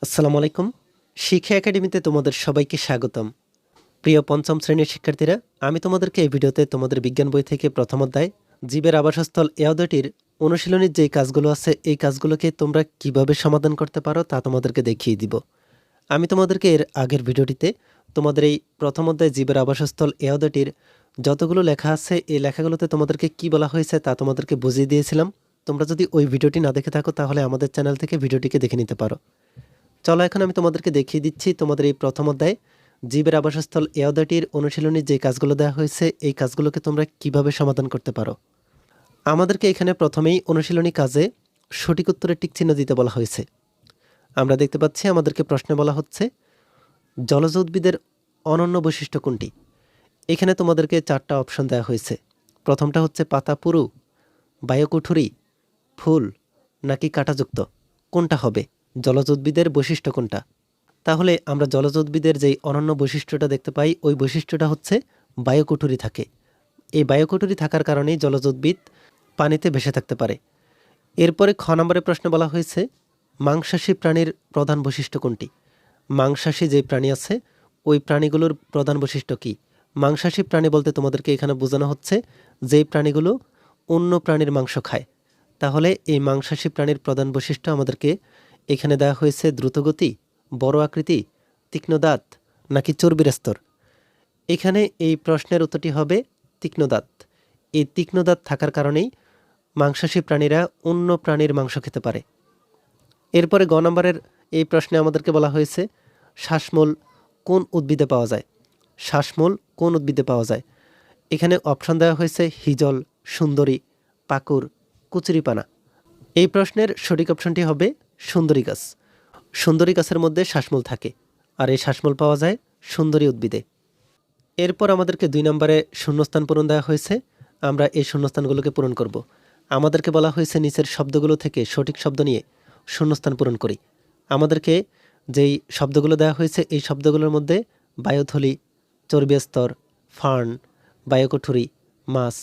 আসসালামু আলাইকুম। শিক্ষা একাডেমিতে তোমাদের সবাইকে স্বাগতম। প্রিয় পঞ্চম শ্রেণীর শিক্ষার্থীরা, আমি তোমাদেরকে এই ভিডিওতে তোমাদের বিজ্ঞান বই থেকে প্রথম অধ্যায় জীবের আবাসস্থল এ অধ্যায়টির অনুশীলনীর যেই কাজগুলো আছে এই কাজগুলোকে তোমরা কিভাবে সমাধান করতে পারো তা তোমাদেরকে দেখিয়ে দিব। আমি তোমাদেরকে এর আগের ভিডিওটিতে তোমাদের এই প্রথম অধ্যায় জীবের আবাসস্থল এ অধ্যায়টির যতগুলো লেখা আছে এই লেখাগুলোতে তোমাদেরকে কি বলা হয়েছে তা তোমাদেরকে বুঝিয়ে দিয়েছিলাম। তোমরা যদি ওই ভিডিওটি না দেখে থাকো তাহলে আমাদের চ্যানেল থেকে ভিডিওটিকে দেখে নিতে পারো। চলো এখন আমি তোমাদেরকে দেখিয়ে দিচ্ছি তোমাদের এই প্রথম অধ্যায় জীবের আবাসস্থল এ অধ্যায়টির অনুশীলনী যে কাজগুলো দেওয়া হয়েছে এই কাজগুলোকে তোমরা কিভাবে সমাধান করতে পারো। আমাদেরকে এখানে প্রথমেই অনুশীলনী কাজে সঠিক উত্তরের টিক চিহ্ন দিতে বলা হয়েছে। আমরা দেখতে পাচ্ছি আমাদেরকে প্রশ্নে বলা হচ্ছে জলজ উদ্ভিদের অনন্য বৈশিষ্ট্য কোনটি। এখানে তোমাদেরকে 4টা অপশন দেওয়া হয়েছে। প্রথমটা হচ্ছে পাতা পুরু, বায়ুকুঠুরি, ফুল নাকি কাঁটাযুক্ত। কোনটা হবে? জলজ উদ্ভিদের বৈশিষ্ট্য কোনটা? তাহলে আমরা জলজ উদ্ভিদের যেই অনন্য বৈশিষ্ট্যটা দেখতে পাই ওই বৈশিষ্ট্যটা হচ্ছে বায়ুকুঠুরি থাকে। এই বায়ুকুঠুরি থাকার কারণেই জলজ উদ্ভিদ পানিতে ভেসে থাকতে পারে। এরপরে খ নম্বরের প্রশ্নে বলা হয়েছে মাংসাশী প্রাণীর প্রধান বৈশিষ্ট্য কোনটি। মাংসাশী যে প্রাণী আছে ওই প্রাণীগুলোর প্রধান বৈশিষ্ট্য কি? মাংসাশী প্রাণী বলতে তোমাদেরকে এখানে বোঝানো হচ্ছে যেই প্রাণীগুলো অন্য প্রাণীর মাংস খায়। তাহলে এই মাংসাশী প্রাণীর প্রধান বৈশিষ্ট্য আমাদেরকে এখানে দেওয়া হয়েছে দ্রুতগতি, বড় আকৃতি, তীক্ষ্ণ দাঁত নাকি চর্বির স্তর। এখানে এই প্রশ্নের উত্তরটি হবে তীক্ষ্ণ দাঁত। এই তীক্ষ্ণ দাঁত থাকার কারণেই মাংসাশী প্রাণীরা অন্য প্রাণীর মাংস খেতে পারে। এরপরে গ নম্বরের এই প্রশ্নে আমাদেরকে বলা হয়েছে শ্বাসমূল কোন উদ্ভিদে পাওয়া যায়। শ্বাসমূল কোন উদ্ভিদে পাওয়া যায়? এখানে অপশন দেওয়া হয়েছে হিজল, সুন্দরী, পাকুর, কুচুরিপানা। এই প্রশ্নের সঠিক অপশনটি হবে সুন্দরী গাছ। সুন্দরী গাছের মধ্যে শ্বাসমূল থাকে আর এই শ্বাসমূল পাওয়া যায় সুন্দরী উদ্ভিদে। এরপর আমাদেরকে 2 নম্বরে শূন্যস্থান পূরণ দেওয়া হয়েছে। আমরা এই শূন্যস্থানগুলোকে পূরণ করব। আমাদেরকে বলা হয়েছে নিচের শব্দগুলো থেকে সঠিক শব্দ নিয়ে শূন্যস্থান পূরণ করি। আমাদেরকে যেই শব্দগুলো দেওয়া হয়েছে এই শব্দগুলোর মধ্যে বায়ুথলি, চর্বিস্তর, ফার্ন, বায়ুকুঠুরি, মাছ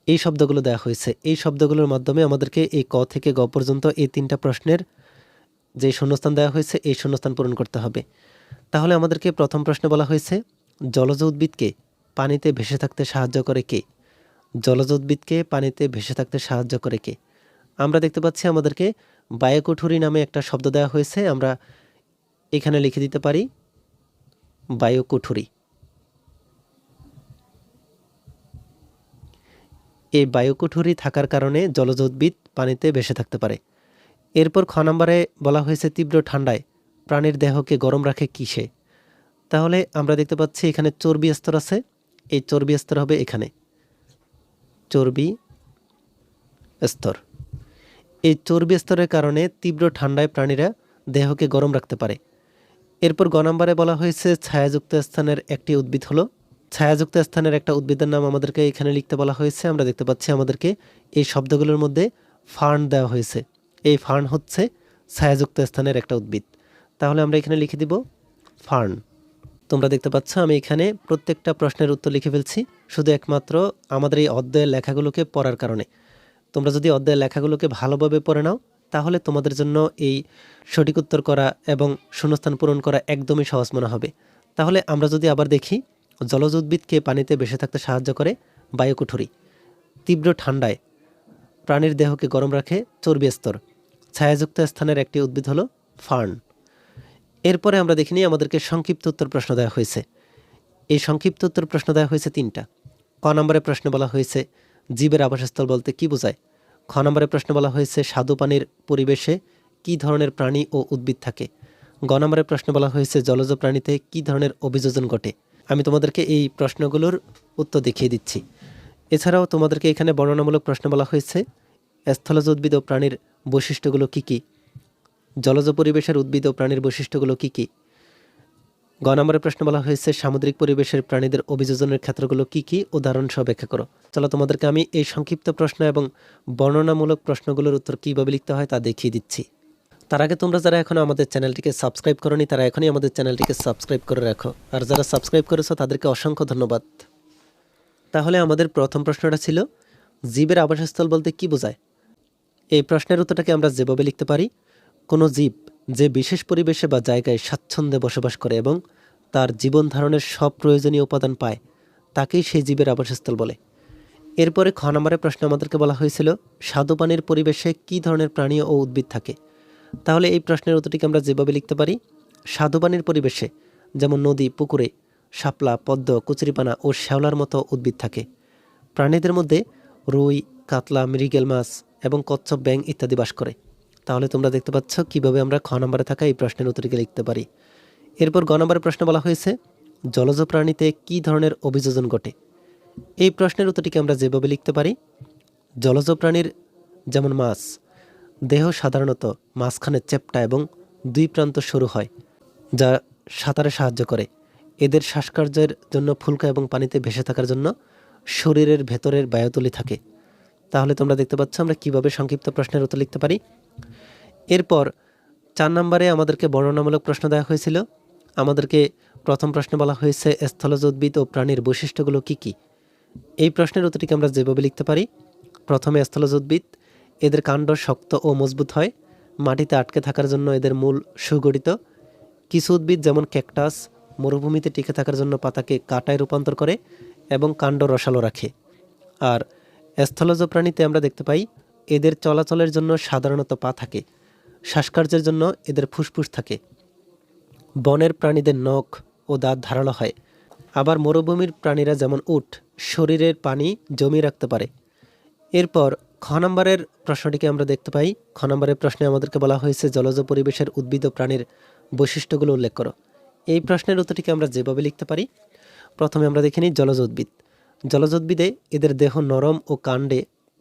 এই শব্দগুলো দেওয়া হয়েছে। এই শব্দগুলোর মাধ্যমে আমাদেরকে এই ক থেকে গ পর্যন্ত এই 3টা প্রশ্নের যে শূন্যস্থান দেওয়া হয়েছে এই শূন্যস্থান পূরণ করতে হবে। তাহলে আমাদেরকে প্রথম প্রশ্নে বলা হয়েছে জলজ উদ্ভিদকে পানিতে ভেসে থাকতে সাহায্য করে কে। জলজ উদ্ভিদকে পানিতে ভেসে থাকতে সাহায্য করে কে? আমরা দেখতে পাচ্ছি আমাদেরকে বায়ুকুঠুরি নামে একটা শব্দ দেওয়া হয়েছে। আমরা এখানে লিখে দিতে পারি বায়ুকুঠুরি। এই বায়ুকুঠুরি থাকার কারণে জলজ উদ্ভিদ পানিতে ভেসে থাকতে পারে। এরপর খ নম্বরে বলা হয়েছে তীব্র ঠান্ডায় প্রাণীর দেহকে গরম রাখে কিসে। তাহলে আমরা দেখতে পাচ্ছি এখানে চর্বি স্তর আছে। এই চর্বি স্তর হবে এখানে চর্বি স্তর। এই চর্বি স্তরের কারণে তীব্র ঠান্ডায় প্রাণীরা দেহকে গরম রাখতে পারে। এরপর গ নম্বরে বলা হয়েছে ছায়াযুক্ত স্থানের একটি উদ্ভিদ হলো। ছায়াযুক্ত স্থানের একটা উদ্ভিদের নাম আমাদেরকে এখানে লিখতে বলা হয়েছে। আমরা দেখতে পাচ্ছি আমাদেরকে এই শব্দগুলোর মধ্যে ফার্ন দেওয়া হয়েছে। এই ফার্ন হচ্ছে ছায়াযুক্ত স্থানের একটা উদ্ভিদ। তাহলে আমরা এখানে লিখে দিব ফার্ন। তোমরা দেখতে পাচ্ছ আমি এখানে প্রত্যেকটা প্রশ্নের উত্তর লিখে ফেলছি শুধু একমাত্র আমাদের এই অধ্যায়ের লেখাগুলোকে পড়ার কারণে। তোমরা যদি অধ্যায়ের লেখাগুলোকে ভালোভাবে পড়ে নাও তাহলে তোমাদের জন্য এই সঠিক উত্তর করা এবং শূন্যস্থান পূরণ করা একদমই সহজ মনে হবে। তাহলে আমরা যদি আবার দেখি জলজ উদ্ভিদকে পানিতে ভেসে থাকতে সাহায্য করে বায়ুকুঠুরি, তীব্র ঠান্ডায় প্রাণীর দেহকে গরম রাখে চর্বি স্তর, ছায়াযুক্ত স্থানের একটি উদ্ভিদ হলো ফার্ন। এরপরে আমরা দেখিনি আমাদেরকে সংক্ষিপ্ত উত্তর প্রশ্ন দেওয়া হয়েছে। এই সংক্ষিপ্ত উত্তর প্রশ্ন দেওয়া হয়েছে 3টা। ক নম্বরের প্রশ্নে বলা হয়েছে জীবের আবাসস্থল বলতে কি বোঝায়। খ নম্বরের প্রশ্নে বলা হয়েছে স্বাদু পানির পরিবেশে কি ধরনের প্রাণী ও উদ্ভিদ থাকে। গ নম্বরের প্রশ্নে বলা হয়েছে জলজ প্রাণীতে কি ধরনের অভিযোজন ঘটে। আমি তোমাদেরকে এই প্রশ্নগুলোর উত্তর দেখিয়ে দিচ্ছি। এছাড়াও তোমাদেরকে এখানে বর্ণনামূলক প্রশ্ন বলা হয়েছে স্থলজ উদ্ভিদ ও প্রাণীর বৈশিষ্ট্যগুলো কি কি। জলজ পরিবেশের উদ্ভিদ ও প্রাণীর বৈশিষ্ট্যগুলো কি কি। গ নম্বরের প্রশ্ন বলা হয়েছে সামুদ্রিক পরিবেশের প্রাণীদের অভিযোজনের ক্ষেত্রগুলো কি কি, উদাহরণ সহ ব্যাখ্যা করো। চলো তোমাদেরকে আমি এই সংক্ষিপ্ত প্রশ্ন এবং বর্ণনামূলক প্রশ্নগুলোর উত্তর কীভাবে লিখতে হয় তা দেখিয়ে দিচ্ছি। তার আগে তোমরা যারা এখনও আমাদের চ্যানেলটিকে সাবস্ক্রাইব করোনি তারা এখনই আমাদের চ্যানেলটিকে সাবস্ক্রাইব করে রাখো, আর যারা সাবস্ক্রাইব করেছো তাদেরকে অসংখ্য ধন্যবাদ। তাহলে আমাদের প্রথম প্রশ্নটা ছিল জীবের আবাসস্থল বলতে কি বোঝায়। এই প্রশ্নের উত্তরটাকে আমরা যেভাবে লিখতে পারি কোনো জীব যে বিশেষ পরিবেশে বা জায়গায় স্বাচ্ছন্দ্যে বসবাস করে এবং তার জীবন ধারণের সব প্রয়োজনীয় উপাদান পায় তাকেই সেই জীবের আবাসস্থল বলে। এরপরে খ নম্বরের প্রশ্ন আমাদেরকে বলা হয়েছিল স্বাদু পানির পরিবেশে কী ধরনের প্রাণী ও উদ্ভিদ থাকে। তাহলে এই প্রশ্নের উত্তরটিকে আমরা যেভাবে লিখতে পারি, স্বাদু পানির পরিবেশে যেমন নদী, পুকুরে শাপলা, পদ্ম, কচুরিপানা ও শ্যাওলার মতো উদ্ভিদ থাকে। প্রাণীদের মধ্যে রুই, কাতলা, মৃগেল মাছ এবং কচ্ছপ, ব্যাঙ ইত্যাদি বাস করে। তাহলে তোমরা দেখতে পাচ্ছ কিভাবে আমরা খ নম্বরে থাকা এই প্রশ্নের উত্তরটিকে লিখতে পারি। এরপর গ নম্বরের প্রশ্ন বলা হয়েছে জলজ প্রাণীতে কী ধরনের অভিযোজন ঘটে। এই প্রশ্নের উত্তরটিকে আমরা যেভাবে লিখতে পারি, জলজ প্রাণীর যেমন মাছ দেহ সাধারণত মাঝখানে চ্যাপ্টা এবং দুই প্রান্ত সরু হয়, যা সাঁতারে সাহায্য করে। এদের শ্বাসকার্যের জন্য ফুলকা এবং পানিতে ভেসে থাকার জন্য শরীরের ভেতরের বায়ুতলি থাকে। তাহলে তোমরা দেখতে পাচ্ছ আমরা কিভাবে সংক্ষিপ্ত প্রশ্নের উত্তর লিখতে পারি। এরপর 4 নম্বরে আমাদেরকে বর্ণনামূলক প্রশ্ন দেওয়া হয়েছিল। আমাদেরকে প্রথম প্রশ্নে বলা হয়েছে স্থলজ উদ্ভিদ ও প্রাণীর বৈশিষ্ট্যগুলো কি কি। এই প্রশ্নের উত্তরটিকে আমরা যেভাবে লিখতে পারি, প্রথমে স্থলজ উদ্ভিদ, এদের কাণ্ড শক্ত ও মজবুত হয়, মাটিতে আটকে থাকার জন্য এদের মূল সুগঠিত। কিছু উদ্ভিদ যেমন ক্যাকটাস মরুভূমিতে টিকে থাকার জন্য পাতাকে কাঁটায় রূপান্তর করে এবং কাণ্ড রসালো রাখে। আর স্থলজ প্রাণীতে আমরা দেখতে পাই এদের চলাচলের জন্য সাধারণত পা থাকে, শ্বাসকার্যের জন্য এদের ফুসফুস থাকে। বনের প্রাণীদের নখ ও দাঁত ধারালো হয়। আবার মরুভূমির প্রাণীরা যেমন উট শরীরের পানি জমিয়ে রাখতে পারে। এরপর খ নম্বরের প্রশ্নটিকে আমরা দেখতে পাই। খ নম্বরের প্রশ্নে আমাদেরকে বলা হয়েছে জলজ পরিবেশের উদ্ভিদ ও প্রাণীর বৈশিষ্ট্যগুলো উল্লেখ করো। এই প্রশ্নের উত্তরটিকে আমরা যেভাবে লিখতে পারি, প্রথমে আমরা দেখে নিই জলজ উদ্ভিদ। জলজ উদ্ভিদে এদের দেহ নরম ও কাণ্ডে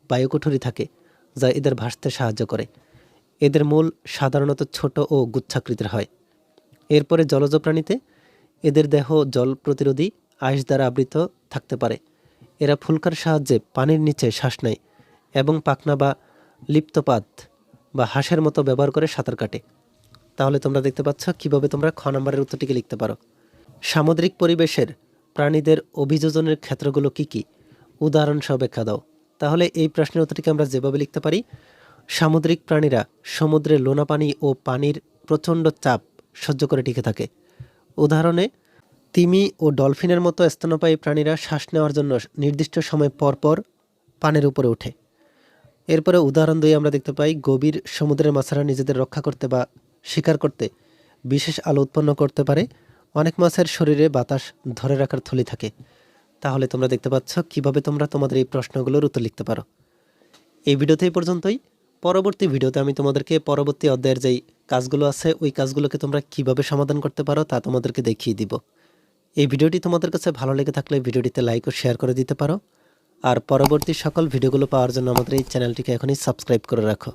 বায়ুকুঠুরি থাকে, যা এদের ভাসতে সাহায্য করে। এদের মূল সাধারণত ছোট ও গুচ্ছাকৃতির হয়। এরপরে জলজ প্রাণীতে এদের দেহ জল প্রতিরোধী আইস দ্বারা আবৃত থাকতে পারে। এরা ফুলকার সাহায্যে পানির নিচে শ্বাস নেয় এবং পাখনা বা লিপ্তপাত বা হাঁসের মতো ব্যবহার করে সাঁতার কাটে। তাহলে তোমরা দেখতে পাচ্ছ কিভাবে তোমরা খ নম্বরের উত্তরটিকে লিখতে পারো। সামুদ্রিক পরিবেশের প্রাণীদের অভিযোজনের ক্ষেত্রগুলো কি কি, উদাহরণ সহ ব্যাখ্যা দাও। তাহলে এই প্রশ্নের উত্তরটিকে আমরা যেভাবে লিখতে পারি, সামুদ্রিক প্রাণীরা সমুদ্রের লোনা পানি ও পানির প্রচণ্ড চাপ সহ্য করে টিকে থাকে। উদাহরণে তিমি ও ডলফিনের মতো স্তন্যপায়ী প্রাণীরা শ্বাস নেওয়ার জন্য নির্দিষ্ট সময় পর পর পানির উপরে ওঠে। এরপরে উদাহরণ 2 আমরা দেখতে পাই গভীর সমুদ্রের মাছেরা নিজেদের রক্ষা করতে বা শিকার করতে বিশেষ আলো উৎপন্ন করতে পারে। অনেক মাছের শরীরে বাতাস ধরে রাখার থলি থাকে। তাহলে তোমরা দেখতে পাচ্ছ কিভাবে তোমরা তোমাদের এই প্রশ্নগুলোর উত্তর লিখতে পারো। এই ভিডিওতে এই পর্যন্তই। পরবর্তী ভিডিওতে আমি তোমাদেরকে পরবর্তী অধ্যায়ের যেই কাজগুলো আছে ওই কাজগুলোকে তোমরা কিভাবে সমাধান করতে পারো তা তোমাদেরকে দেখিয়ে দিব। এই ভিডিওটি তোমাদের কাছে ভালো লেগে থাকলে ভিডিওটিতে লাইক ও শেয়ার করে দিতে পারো। আর পরবর্তী সকল ভিডিওগুলো পাওয়ার জন্য আমাদের এই চ্যানেলটিকে এখনই সাবস্ক্রাইব করে রাখো।